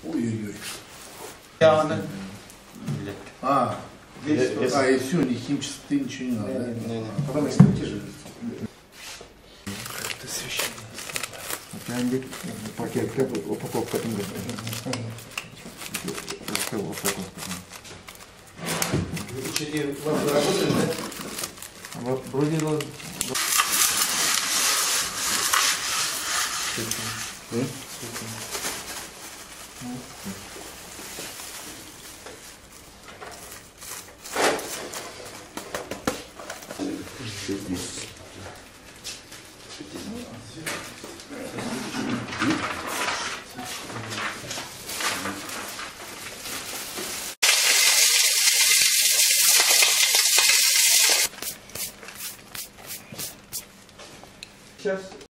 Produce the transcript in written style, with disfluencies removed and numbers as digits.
Ой-ой-ой. Yağını. А, Здесь и все, ни химчистый, ничего не надо, да? Потом экспертиза же. Это священно. Пакет, упаковка. Учитель, вам работали, да? Вот вроде сейчас